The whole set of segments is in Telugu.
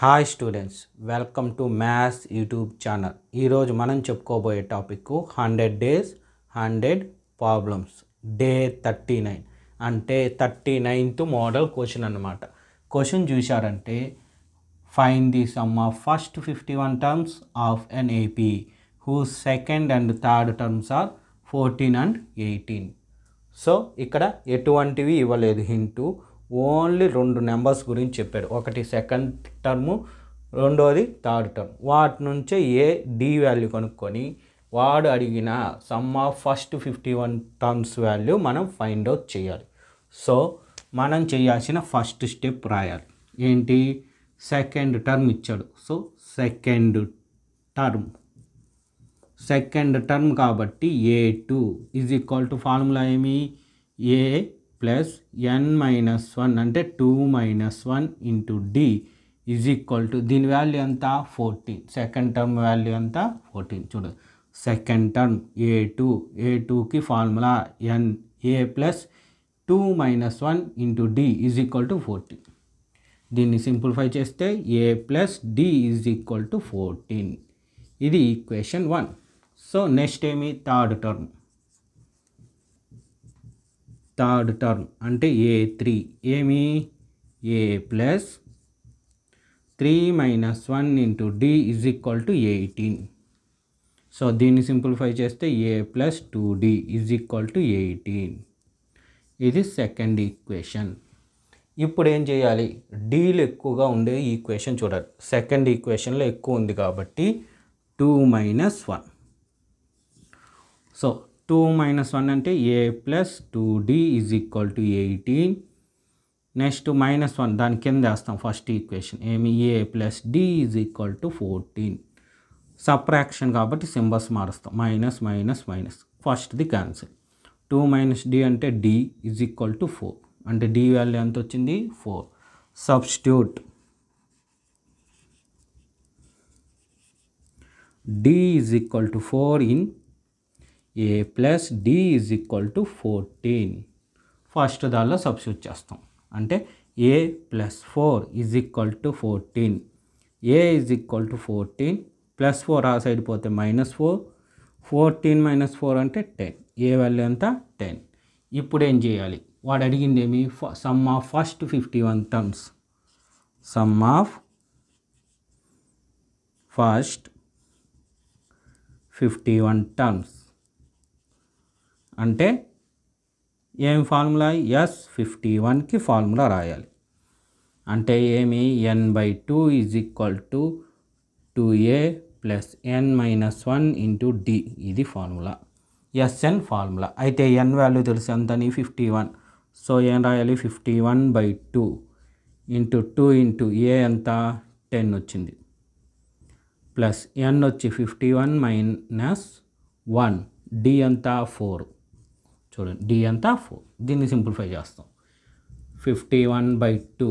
Hi students, welcome to maths YouTube channel. ఈరోజు మనం చెప్పుకోబోయే టాపిక్ 100 days 100 ప్రాబ్లమ్స్ డే 39 అంటే 39th మోడల్ క్వశ్చన్ అన్నమాట. క్వశ్చన్ చూశారంటే find the sum of first 51 terms of an AP whose second and third terms are 14 and 18. So ఇక్కడ ఎటువంటివి ఇవ్వలేదు హింటు, ఓన్లీ రెండు నెంబర్స్ గురించి చెప్పాడు. ఒకటి సెకండ్ టర్ము, రెండోది థర్డ్ టర్మ్. వాటి నుంచే ఏ డి వాల్యూ కనుక్కొని వాడు అడిగిన some of first 51 terms value మనం ఫైండ్ అవుట్ చేయాలి. సో మనం చేయాల్సిన ఫస్ట్ స్టెప్ రాయాలి. ఏంటి? సెకండ్ టర్మ్ ఇచ్చాడు. సో సెకండ్ టర్మ్ కాబట్టి A2 is equal to formula ఏమి? ఏ ప్లస్ n మైనస్ 1 అంటే 2 minus 1 into d is equal to దీని వాల్యూ ఎంత? 14. సెకండ్ టర్మ్ వాల్యూ ఎంత? 14. చూడండి, సెకండ్ టర్మ్ ఏ2కి formula n a plus 2 minus 1 into d is equal to 14. దీన్ని సింప్లిఫై చేస్తే a plus d is equal to 14. ఇది ఈక్వేషన్ 1. సో నెక్స్ట్ ఏమి? థర్డ్ టర్మ్ అంటే A3 ఏమి? A plus 3 minus 1 into d is equal to 18. So దీన్ని సింప్లిఫై చేస్తే a plus 2d is equal to 18. ఇది సెకండ్ ఈక్వేషన్. ఇప్పుడు ఏం చేయాలి? డీలు ఎక్కువగా ఉండే ఈక్వేషన్ చూడాలి. సెకండ్ ఈక్వేషన్లో ఎక్కువ ఉంది కాబట్టి 2 మైనస్ 1. సో 2 మైనస్ 1 అంటే a plus 2d is equal to 18. Next minus 1 దాని కింద వేస్తాం ఫస్ట్ ఈక్వేషన్. ఏమి? A plus d is equal to 14. Subtraction కాబట్టి సింబల్స్ మారుస్తాం. మైనస్ మైనస్ మైనస్, ఫస్ట్ది క్యాన్సిల్. 2 మైనస్ డి అంటే డి ఈజ్ ఈక్వల్ టు 4. అంటే డి వాల్యూ ఎంత వచ్చింది? 4. Substitute d is equal to 4 in a plus d is equal to 14. First దానిలో సబ్స్టిట్యూట్ చేస్తాం. అంటే a plus 4 is equal to 14. A is equal to 14 plus 4 ఆ సైడ్ పోతే మైనస్ 4. 14 మైనస్ 4 అంటే 10. ఏ వాల్యూ ఎంత? 10. ఇప్పుడు ఏం చేయాలి? వాడు అడిగింది ఏమి? Sum of first 51 terms. Sum of first 51 terms అంటే ఏం ఫార్ములా? S51కి ఫార్ములా రాయాలి. అంటే ఏమి? n/2 is equal to 2a plus n minus 1 into d. ఇది ఫార్ములా, ఎస్ఎన్ ఫార్ములా. అయితే n వాల్యూ తెలుసు ఎంతని? 51. సో ఏం రాయాలి? 51/2 ఇంటూ 2 ఇంటూ ఏ ఎంత? 10 వచ్చింది. ప్లస్ n వచ్చి 51 మైనస్ 1, డి ఎంత? 4. చూడండి, డి అంతా 4. దీన్ని సింప్లిఫై చేస్తాం. 51/2.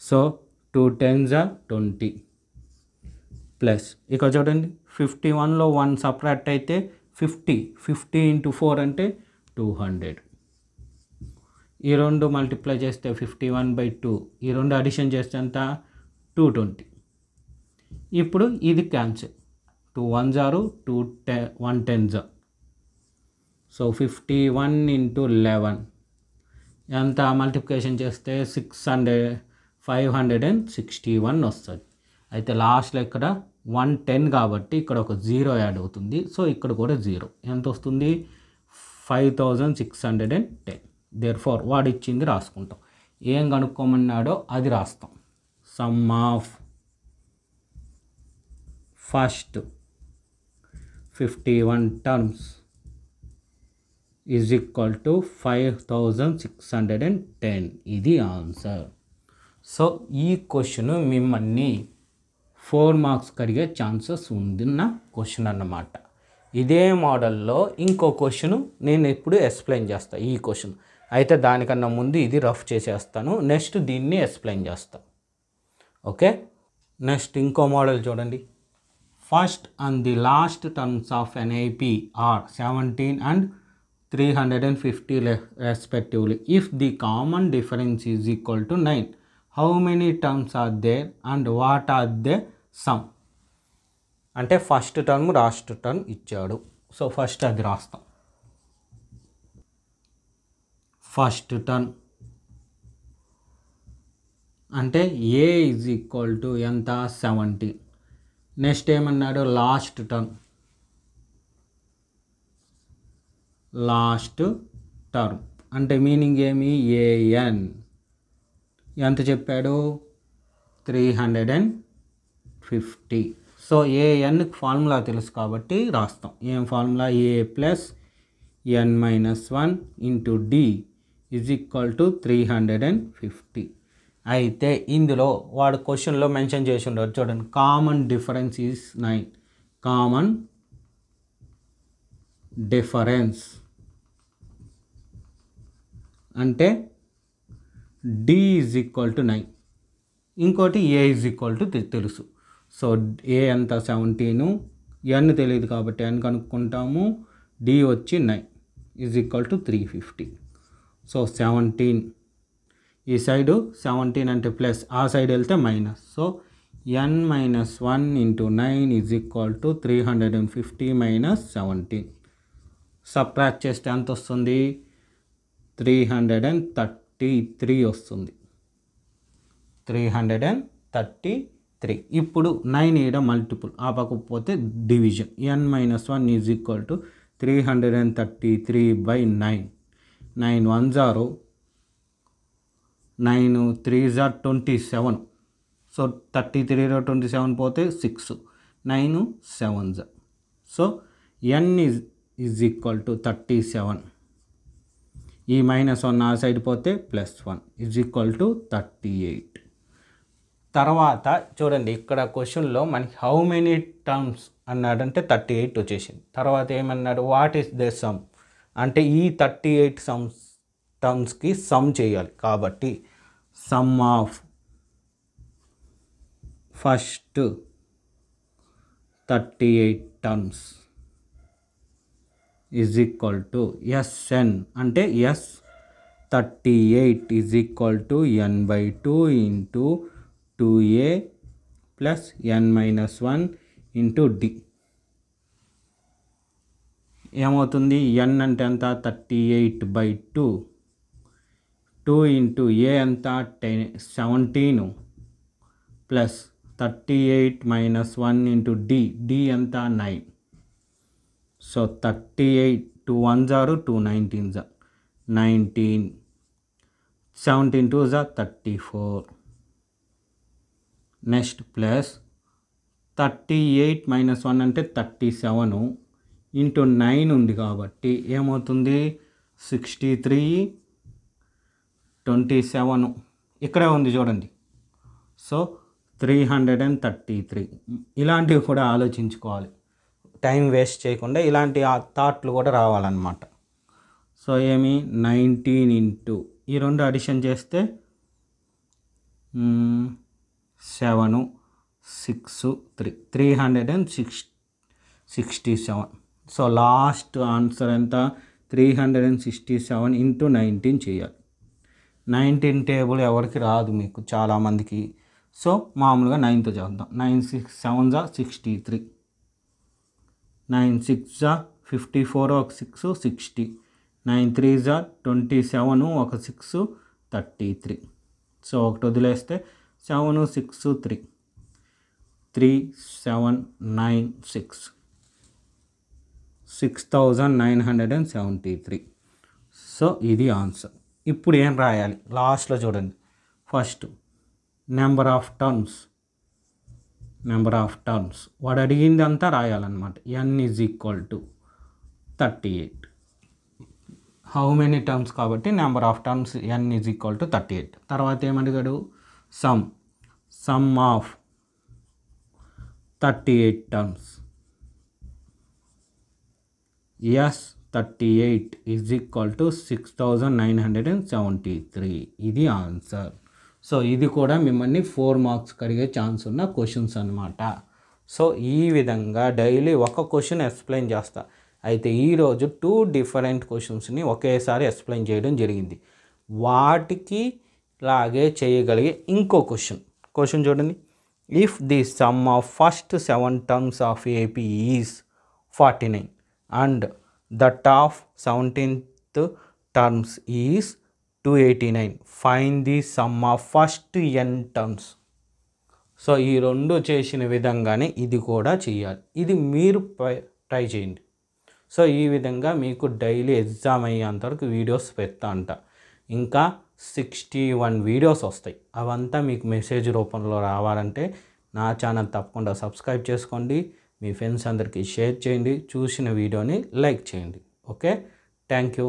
సో 2 10s are 20 ప్లస్ ఇక్కడ చూడండి 51లో 1 సపరేట్ అయితే 50 ఇంటూ 4 అంటే 200. ఈ రెండు మల్టిప్లై చేస్తే 51/2, ఈ రెండు అడిషన్ చేస్తే ఎంత? 220. ఇప్పుడు ఇది cancel. 2 1s are 2 1 10s. So 51 into 11 ఎంత? మల్టిప్లికేషన్ చేస్తే 561 వస్తుంది. అయితే లాస్ట్లో ఇక్కడ 110 కాబట్టి ఇక్కడ ఒక 0 యాడ్ అవుతుంది. సో ఇక్కడ కూడా 0. ఎంత వస్తుంది? 5610. దేర్ఫోర్ వాడు ఇచ్చింది రాసుకుంటాం. ఏం కనుక్కోమన్నాడో అది రాస్తాం. Some of first 51 terms is equal to 5610. ఇది ఆన్సర్. సో ఈ క్వశ్చన్ మిమ్మల్ని 4 మార్క్స్ కడిగే ఛాన్సెస్ ఉన్న క్వశ్చన్ అన్నమాట. ఇదే మోడల్లో ఇంకో క్వశ్చన్ నేను ఇప్పుడు ఎక్స్ప్లెయిన్ చేస్తాను. ఈ క్వశ్చన్ అయితే దానికన్నా ముందు ఇది రఫ్ చేసేస్తాను. నెక్స్ట్ దీన్ని ఎక్స్ప్లెయిన్ చేస్తాను. ఓకే, నెక్స్ట్ ఇంకో మోడల్ చూడండి. First and the last terms of an AP are 17 and 350 respectively. If the common difference is equal to 9, how many terms are there and what are they sum. అంటే ఫస్ట్ టర్మ్ లాస్ట్ టర్మ్ ఇచ్చాడు. సో ఫస్ట్ అది రాస్తాం. ఫస్ట్ టర్మ్ అంటే ఏ ఈజ్ ఈక్వల్ టు ఎంత 70. నెక్స్ట్ ఏమన్నాడు లాస్ట్ టర్మ్. లాస్ట్ టర్మ్ అంటే మీనింగ్ ఏమి ఏఎన్ ఎంత చెప్పాడు 350. సో ఏఎన్కి ఫార్ములా తెలుసు కాబట్టి రాస్తాం. ఏం formula a plus n minus 1 into d is equal to 350. అయితే ఇందులో వాడు క్వశ్చన్లో మెన్షన్ చేసి ఉండడు చూడండి. Common difference is 9. Common difference అంటే డి ఈజ్ ఈక్వల్ టు 9. ఇంకోటి ఏ ఈజ్ ఈక్వల్ టు తెలుసు. సో ఏ ఎంత 17, ఎన్ తెలియదు కాబట్టి ఎన్ కనుక్కుంటాము. డి వచ్చి 9 ఈజ్ ఈక్వల్ టు 350. సో 17 ఈ సైడు 17 అంటే ప్లస్, ఆ సైడ్ వెళ్తే minus. So n minus 1 into 9 is equal to 350 minus 17. Subtract చేస్తే ఎంత వస్తుంది 333 వస్తుంది. 333. ఇప్పుడు 9 ఈడ మల్టిపుల్, ఆ పక్కకు పోతే division. N minus 1 is equal to 333/9. 9 1s are 9 3s are 27. So 33లో 27 పోతే 6, 9 7s. So n is equal to 37. ఈ -1 ఆ సైడ్ పోతే +1 ఈజ్ ఈక్వల్ టు 38. తర్వాత చూడండి ఇక్కడ క్వశ్చన్లో మనకి హౌ మెనీ టర్మ్స్ అన్నాడంటే 38 వచ్చేసింది. తర్వాత ఏమన్నాడు వాట్ ఈస్ ద సమ్ అంటే ఈ 38 టర్మ్స్కి సమ్ చేయాలి. కాబట్టి sum of first 38 terms is equal to S N అంటే S 38 is equal to n/2 into 2a plus n minus 1 into d. ఏమవుతుంది n అంటే ఎంత 38/2, 2 ఇంటూ ఏ ఎంత 17 plus 38 minus 1 into d. D ఎంత 9. So 38 2 1s are 2 19s 19, 17 2s are 34. Next plus 38 minus 1 అంటే 37 ఇంటూ 9 ఉంది కాబట్టి ఏమవుతుంది 63 27 ఇక్కడే ఉంది చూడండి. సో 333. ఇలాంటివి కూడా ఆలోచించుకోవాలి, టైం వేస్ట్ చేయకుండా ఇలాంటి థాట్లు కూడా రావాలన్నమాట. సో ఏమి 19 ఇంటూ ఈ రెండు అడిషన్ చేస్తే 7 6 3 367. సో లాస్ట్ ఆన్సర్ ఎంత 367 ఇంటూ 19 చేయాలి. 19 టేబుల్ ఎవరికి రాదు మీకు చాలామందికి. సో మామూలుగా 9తో చేద్దాం. 9 6 7s are 63, 9 6s are 54 ఒక 6 60, 9 3s are 27 ఒక 6 33. సో ఒకటి వదిలేస్తే 7 6 3 3 7 9 6 6973. సో ఇది ఆన్సర్. ఇప్పుడు ఏం రాయాలి లాస్ట్లో చూడండి. ఫస్ట్ నెంబర్ ఆఫ్ టర్మ్స్ వాడు అడిగింది అంతా రాయాలన్నమాట. n is equal to 38. How many terms కాబట్టి number of terms n is equal to 38. తర్వాత ఏమడిగాడు sum of 38 terms. S 38 is equal to 6973. ఇది ఆన్సర్. సో ఇది కూడా మిమ్మల్ని 4 మార్క్స్ కడిగే ఛాన్స్ ఉన్న క్వశ్చన్స్ అనమాట. సో ఈ విధంగా డైలీ ఒక క్వశ్చన్ ఎక్స్ప్లెయిన్ చేస్తా. అయితే ఈరోజు 2 డిఫరెంట్ క్వశ్చన్స్ని ఒకేసారి ఎక్స్ప్లెయిన్ చేయడం జరిగింది. వాటికి లాగే చేయగలిగే ఇంకో క్వశ్చన్ చూడండి. If the sum of first 7 terms of AP is 49 and that of 17th terms is 289, find the sum of first n terms. So ఈ రెండు చేసిన విధంగానే ఇది కూడా చేయాలి. ఇది మీరు ట్రై చేయండి. సో ఈ విధంగా మీకు డైలీ ఎగ్జామ్ అయ్యేంతవరకు వీడియోస్ పెడతా అంట. ఇంకా 61 వీడియోస్ వస్తాయి. అవంతా మీకు మెసేజ్ రూపంలో రావాలంటే నా ఛానల్ తప్పకుండా సబ్స్క్రైబ్ చేసుకోండి. మీ ఫ్రెండ్స్ అందరికీ షేర్ చేయండి. చూసిన వీడియోని లైక్ చేయండి. Okay, thank you.